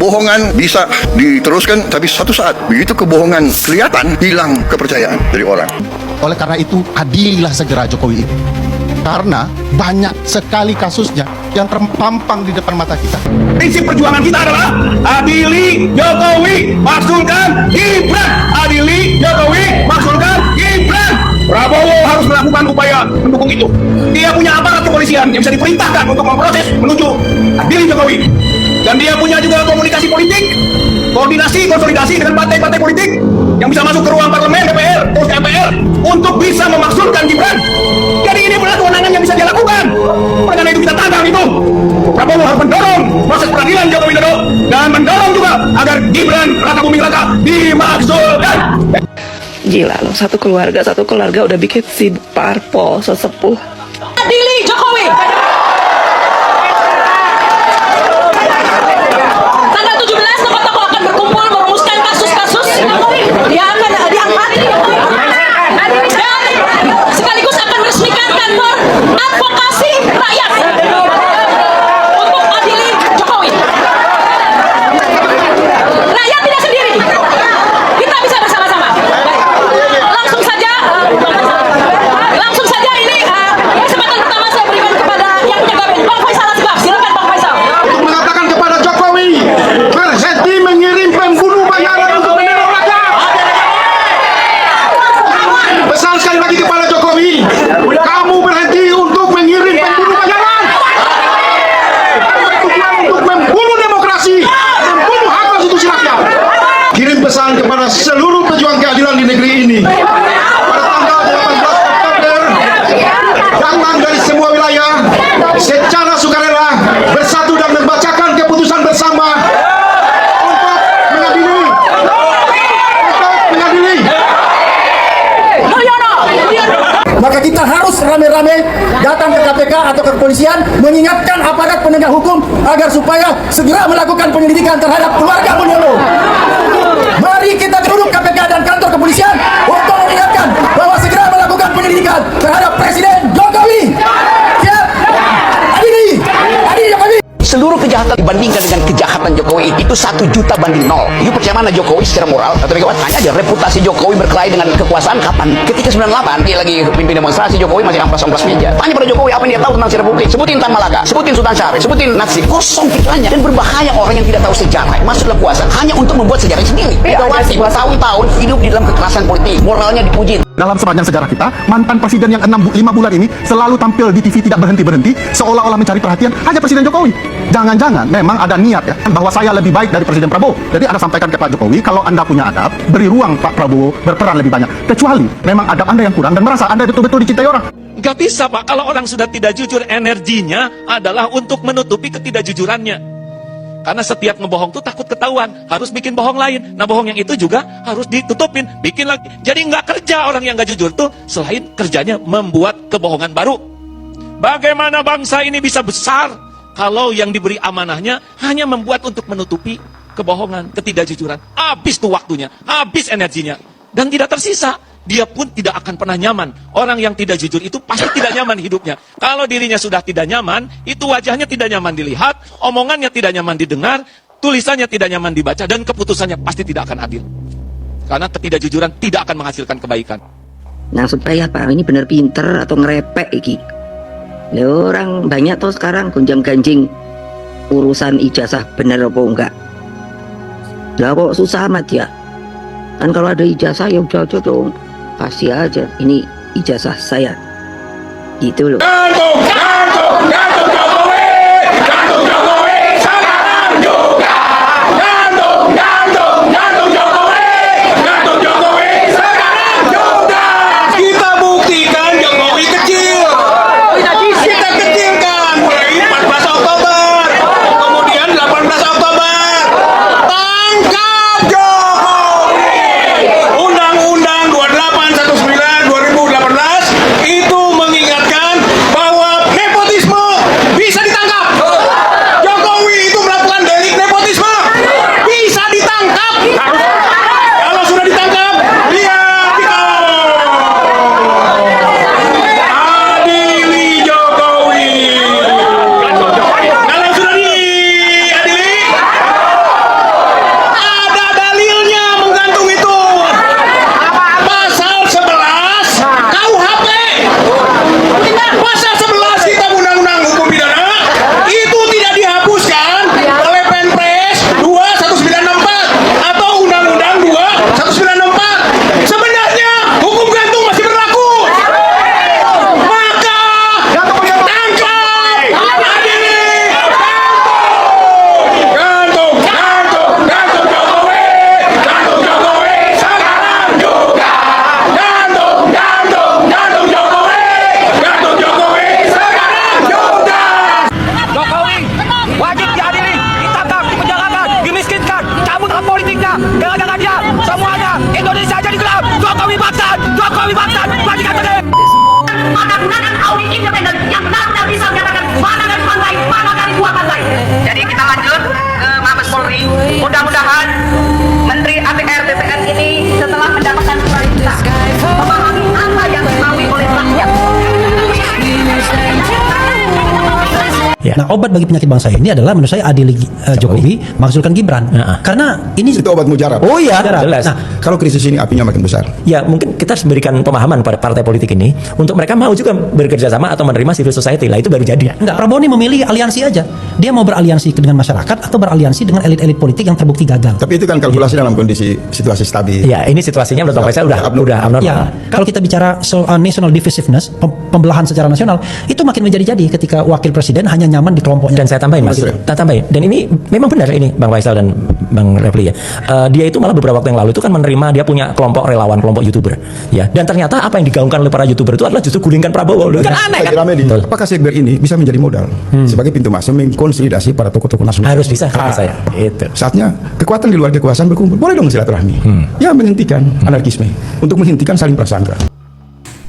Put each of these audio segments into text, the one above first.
Kebohongan bisa diteruskan, tapi satu saat begitu kebohongan kelihatan, hilang kepercayaan dari orang. Oleh karena itu, adililah segera Jokowi itu. Karena banyak sekali kasusnya yang terpampang di depan mata kita. Prinsip perjuangan kita adalah adili Jokowi, maksulkan Gibran. Adili Jokowi, maksulkan Gibran. Prabowo harus melakukan upaya mendukung itu. Dia punya aparat kepolisian yang bisa diperintahkan untuk memproses menuju adili Jokowi. Dan dia punya juga komunikasi politik, koordinasi, konsolidasi dengan partai-partai politik yang bisa masuk ke ruang parlemen, DPR, terus MPR untuk bisa memaksulkan Gibran. Jadi ini adalah kewenangan yang bisa dia lakukan. Oleh karena itu kita tantang itu. Prabowo harus mendorong proses peradilan Joko Widodo dan mendorong juga agar Gibran Raka Buming Raka dimaksulkan. Gila loh, satu keluarga udah bikin si parpol sesepuh. Adili Jokowi. Tanggal 17 tokoh-tokoh akan berkumpul merumuskan kasus-kasus yang akan diangkat dan sekaligus akan meresmikan kantor advokasi rakyat untuk adili Jokowi. Rakyat tidak sendiri, kita bisa bersama-sama. Langsung saja ini kesempatan pertama saya berikan kepada yang punya gaben, Bang Faisal Asgaf. Silakan Bang Faisal. Untuk mengatakan kepada Jokowi, berhenti mengirim pembunuh bayaran untuk meneror rakyat. Pesan sekali lagi kepada Jokowi, kamu berhenti untuk mengirim pembunuh bayaran. Untuk membunuh demokrasi, membunuh hak konstitusi rakyat. Kirim pesan kepada seluruh pejuang keadilan di negeri ini. Pada tanggal 18 Oktober, datang dari semua wilayah secara sukarela bersatu dan membacakan keputusan bersama untuk mengadili. Maka kita harus rame-rame datang ke KPK atau ke kepolisian mengingatkan aparat penegak hukum agar supaya segera melakukan penyelidikan terhadap keluarga Mulyono. Mari kita duduk KPK dan kantor kepolisian untuk mengingatkan bahwa segera melakukan penyelidikan terhadap Presiden Jokowi. Siap? Adili Jokowi. Seluruh kejahatan dibandingkan dengan kejahatan Jokowi itu 1 juta banding 0. You percaya mana Jokowi secara moral? Atau Megawati? Tanya aja reputasi Jokowi berkelahi dengan kekuasaan kapan? Ketika 98 dia lagi pimpin demonstrasi, Jokowi masih amplas-amplas meja. Tanya pada Jokowi apa yang dia tahu tentang si Republik. Sebutin Tan Malaka, sebutin Sultan Syarif, sebutin Nazi. Kosong pikirannya. Dan berbahaya orang yang tidak tahu sejarah masuk dalam kuasa hanya untuk membuat sejarah sendiri. Megawati bertahun-tahun hidup di dalam kekerasan politik, moralnya dipuji. Dalam sepanjang sejarah kita, mantan presiden yang 5 bulan ini selalu tampil di TV tidak berhenti-berhenti, seolah-olah mencari perhatian hanya Presiden Jokowi. Jangan-jangan memang ada niat ya, bahwa saya lebih baik dari Presiden Prabowo. Jadi Anda sampaikan ke Pak Jokowi, kalau Anda punya adab, beri ruang Pak Prabowo berperan lebih banyak. Kecuali memang adab Anda yang kurang dan merasa Anda betul-betul dicintai orang. Gak bisa Pak, kalau orang sudah tidak jujur, energinya adalah untuk menutupi ketidakjujurannya. Karena setiap ngebohong tuh takut ketahuan, harus bikin bohong lain. Nah bohong yang itu juga harus ditutupin, bikin lagi. Jadi nggak kerja orang yang nggak jujur tuh, selain kerjanya membuat kebohongan baru. Bagaimana bangsa ini bisa besar kalau yang diberi amanahnya hanya membuat untuk menutupi kebohongan, ketidakjujuran. Habis tuh waktunya, habis energinya, dan tidak tersisa. Dia pun tidak akan pernah nyaman. Orang yang tidak jujur itu pasti tidak nyaman hidupnya. Kalau dirinya sudah tidak nyaman, itu wajahnya tidak nyaman dilihat, omongannya tidak nyaman didengar, tulisannya tidak nyaman dibaca, dan keputusannya pasti tidak akan adil. Karena ketidakjujuran tidak akan menghasilkan kebaikan. Nah supaya Pak ini bener pinter atau ngerepek iki. Lah orang banyak tuh sekarang gonjang ganjing urusan ijazah bener apa enggak. Lah kok susah amat ya. Kan kalau ada ijazah ya udah aja dong. Kasih aja, ini ijazah saya. Gitu loh. Gantung Jokowi, sekarang juga. Gantung Jokowi, sekarang juga. Kita buktikan Jokowi kecil. Kita kecilkan mulai 14 Oktober, kemudian 18 Oktober. Tangkap Jokowi. Undang-Undang 28 19 2018 itu mengingatkan bahwa nepotisme gara-gara dia semuanya Indonesia jadi gelap. Jokowi bangsat, matikan terus. Mana gunakan audit independen yang benar-benar bisa menyatakan mana dari pantai, mana dari dua pantai. Jadi kita lanjut ke Mabes Polri. Mudah-mudahan Menteri ATR BPN ini setelah mendapatkan klarifikasi memahami apa yang dimaui oleh rakyat. Ya. Nah, obat bagi penyakit bangsa ini adalah menurut saya adili Jokowi menghasilkan Gibran. Karena ini Itu obat mujarab. oh iya, jelas. Nah, Kalau krisis ini apinya makin besar. Ya, mungkin kita harus berikan pemahaman pada partai politik ini untuk mereka mau juga bekerja sama atau menerima civil society lah, itu baru jadi. enggak, Prabowo ini memilih aliansi aja. Dia mau beraliansi dengan masyarakat atau beraliansi dengan elit-elit politik yang terbukti gagal. Tapi itu kan kalkulasi dalam kondisi situasi stabil. Ya, ini situasinya menurut Bang Faisal udah abnormal. Ya, kalau kita bicara soal national divisiveness, pembelahan secara nasional, itu makin menjadi-jadi ketika wakil presiden hanya nyaman di kelompoknya. Dan saya tambahin Mas, tambahin. Dan ini memang benar ini Bang Faisal dan Bang Refli ya. Dia itu malah beberapa waktu yang lalu itu kan menerima, dia punya kelompok relawan, kelompok YouTuber. Ya. Dan ternyata apa yang digaungkan oleh para YouTuber itu adalah justru gulingkan Prabowo. Kan aneh kan? Apakah Sekber ini bisa menjadi modal sebagai pintu masuk mengkonsolidasi para tokoh-tokoh nasional? Harus bisa kata saya. Itu. Saatnya kekuatan di luar kekuasaan berkumpul. Boleh dong silaturahmi. Ya menghentikan anarkisme, untuk menghentikan saling prasangka.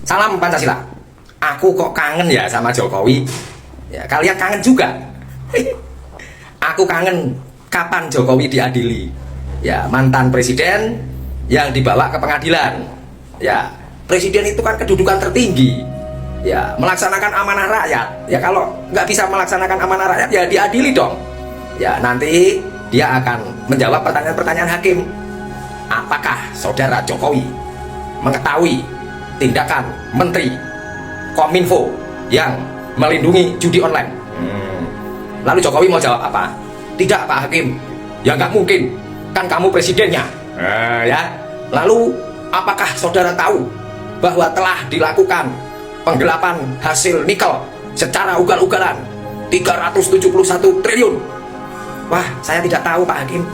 Salam Pancasila. Aku kok kangen ya sama Jokowi. Ya, kalian kangen juga. Aku kangen kapan Jokowi diadili. Ya, mantan presiden yang dibawa ke pengadilan. Ya, presiden itu kan kedudukan tertinggi. Ya, melaksanakan amanah rakyat. Ya, kalau nggak bisa melaksanakan amanah rakyat, ya diadili dong. Ya, nanti dia akan menjawab pertanyaan-pertanyaan hakim. Apakah saudara Jokowi mengetahui tindakan Menteri Kominfo yang melindungi judi online? Lalu Jokowi mau jawab apa? Tidak Pak Hakim, ya nggak mungkin, kan kamu presidennya. Ya. Lalu apakah saudara tahu bahwa telah dilakukan penggelapan hasil nikel secara ugal-ugalan 371 triliun? Wah, saya tidak tahu Pak Hakim.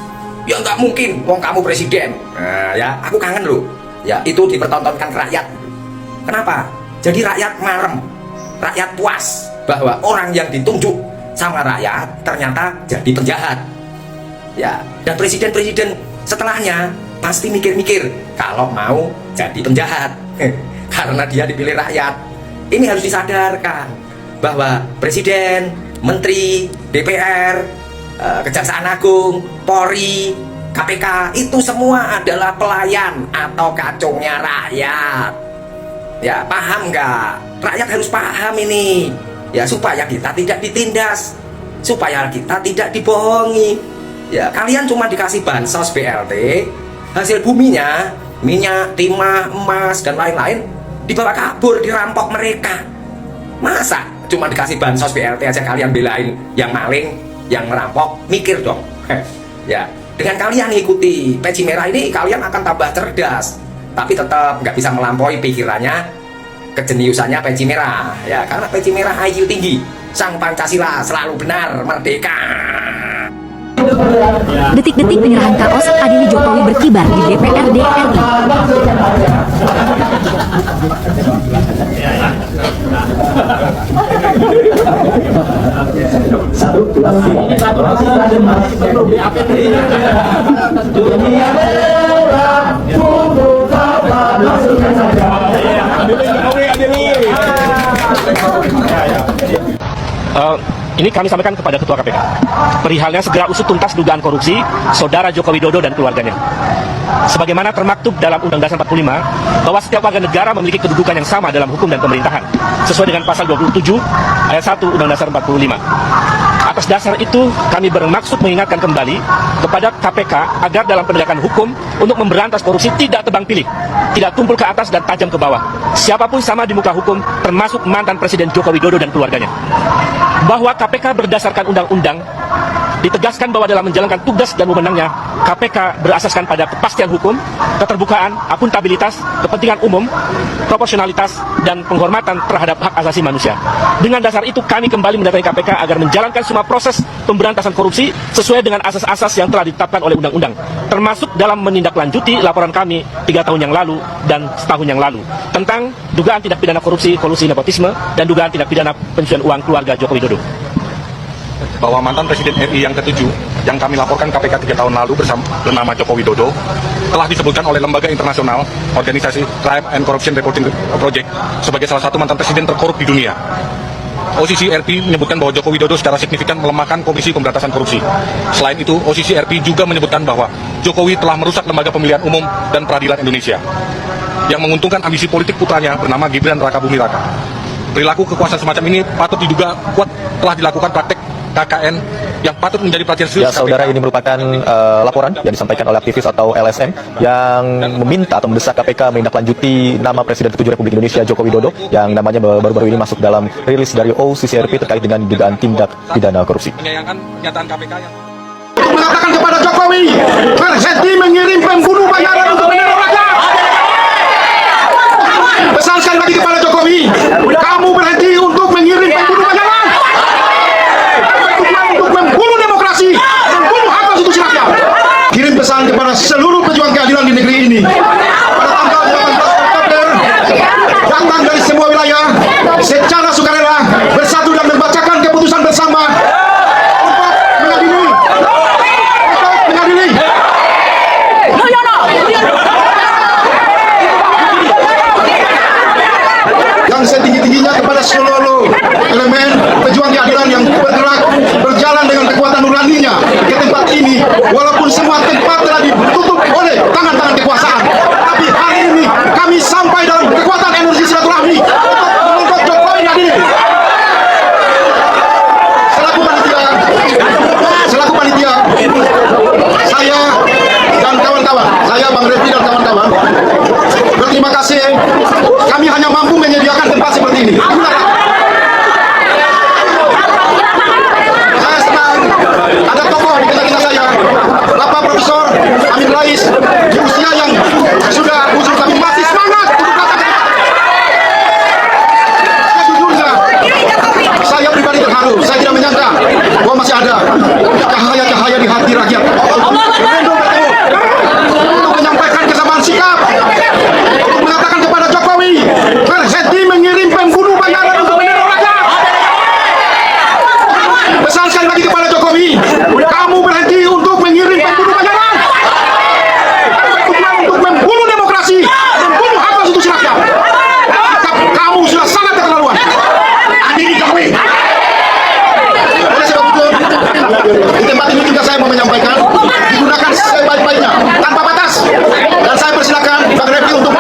Ya nggak mungkin, wong kamu presiden. Ya, aku kangen loh. Ya, itu dipertontonkan ke rakyat. Kenapa? Jadi rakyat marem, rakyat puas bahwa orang yang ditunjuk sama rakyat ternyata jadi penjahat. Ya, dan presiden-presiden setelahnya pasti mikir-mikir kalau mau jadi penjahat karena dia dipilih rakyat. Ini harus disadarkan bahwa presiden, menteri, DPR, Kejaksaan Agung, Polri, KPK itu semua adalah pelayan atau kacungnya rakyat. Ya, paham nggak? Rakyat harus paham ini. Ya, supaya kita tidak ditindas, supaya kita tidak dibohongi. Ya, kalian cuma dikasih bansos BLT, hasil buminya, minyak, timah, emas, dan lain-lain dibawa kabur, dirampok mereka. Masa cuma dikasih bansos BLT aja kalian belain yang maling, yang merampok? Mikir dong. Ya, dengan kalian ikuti peci merah ini, kalian akan tambah cerdas, tapi tetap nggak bisa melampaui pikirannya, kejeniusannya peci merah. Ya, karena peci merah IQ tinggi. Sang Pancasila selalu benar, merdeka. Detik-detik penyerahan kaos adili Jokowi berkibar di DPRD RI. Ini kami sampaikan kepada Ketua KPK. Perihalnya segera usut tuntas dugaan korupsi Saudara Joko Widodo dan keluarganya. Sebagaimana termaktub dalam Undang-Undang Dasar 45 bahwa setiap warga negara memiliki kedudukan yang sama dalam hukum dan pemerintahan sesuai dengan pasal 27 ayat 1 Undang-Undang Dasar 45. Atas dasar itu, kami bermaksud mengingatkan kembali kepada KPK agar dalam penegakan hukum untuk memberantas korupsi tidak tebang pilih, tidak tumpul ke atas dan tajam ke bawah. Siapapun sama di muka hukum, termasuk mantan Presiden Joko Widodo dan keluarganya. Bahwa KPK berdasarkan undang-undang ditegaskan bahwa dalam menjalankan tugas dan wewenangnya, KPK berasaskan pada kepastian hukum, keterbukaan, akuntabilitas, kepentingan umum, proporsionalitas, dan penghormatan terhadap hak asasi manusia. Dengan dasar itu, kami kembali mendatangi KPK agar menjalankan semua proses pemberantasan korupsi sesuai dengan asas-asas yang telah ditetapkan oleh undang-undang, termasuk dalam menindaklanjuti laporan kami 3 tahun yang lalu dan setahun yang lalu tentang dugaan tindak pidana korupsi, kolusi nepotisme, dan dugaan tindak pidana pencucian uang keluarga Joko Widodo. bahwa mantan Presiden RI yang ke-7 yang kami laporkan KPK 3 tahun lalu bernama Joko Widodo telah disebutkan oleh lembaga internasional organisasi Crime and Corruption Reporting Project sebagai salah satu mantan presiden terkorup di dunia. OCCRP menyebutkan bahwa Joko Widodo secara signifikan melemahkan Komisi Pemberantasan Korupsi. Selain itu, OCCRP juga menyebutkan bahwa Jokowi telah merusak lembaga pemilihan umum dan peradilan Indonesia yang menguntungkan ambisi politik putranya bernama Gibran Rakabuming Raka. Perilaku kekuasaan semacam ini patut diduga kuat telah dilakukan praktek KKN yang patut menjadi perhatian serius. Ya, saudara, ini merupakan laporan yang disampaikan oleh aktivis atau LSM yang meminta atau mendesak KPK menindaklanjuti nama Presiden ke-7 Republik Indonesia Joko Widodo yang namanya baru-baru ini masuk dalam rilis dari OCCRP terkait dengan dugaan tindak pidana korupsi. Menyayangkan pernyataan KPK yang Mengatakan kepada Jokowi, berhenti mengirim pembunuh bayaran untuk meneror rakyat. Pesan sekali lagi kepada Jokowi, kamu berhenti untuk mengirim pembunuh bayaran, untuk membunuh demokrasi, membunuh hak konstitusi rakyat. Kirim pesan kepada seluruh pejuang keadilan di negeri ini. Pada tanggal 18 Oktober, datang dari semua wilayah secara sukarela bersatu dan membacakan keputusan bersama untuk mengadili yang setinggi-tingginya kepada seluruh elemen pejuang keadilan yang bergerak berjalan dengan kekuatan nuraninya ke tempat ini, walaupun semua tempat telah ditutup oleh tangan-tangan kekuasaan, tapi hari ini kami sampai dalam kekuatan energi silaturahmi untuk menuntut Jokowi diadili. Selaku panitia, saya dan kawan-kawan, saya Bang Refli dan kawan-kawan berterima kasih. Kami hanya mampu menyediakan tempat seperti ini. Saya senang ada tokoh di tengah-tengah saya, Bapak Profesor Amin Rais, di usia yang sudah usul tapi masih semangat untuk melakukan. Sejujurnya, saya pribadi terharu. Saya tidak menyangka bahwa masih ada cahaya-cahaya di hati rakyat untuk menyampaikan kesamaan sikap, untuk mengatakan kepada Jokowi, berhenti mengirim pembunuh bayaran untuk meneror rakyat. Pesan sekali lagi kepada Jokowi, kamu berhenti untuk mengirim pembunuh bayaran, untuk membunuh demokrasi, membunuh hak konstitusi rakyat. Kamu sudah sangat keterlaluan. Adili Jokowi. Oleh sebab itu, di tempat ini juga saya mau menyampaikan, digunakan sebaik-baiknya, tanpa batas. Dan saya persilakan Bang Refli untuk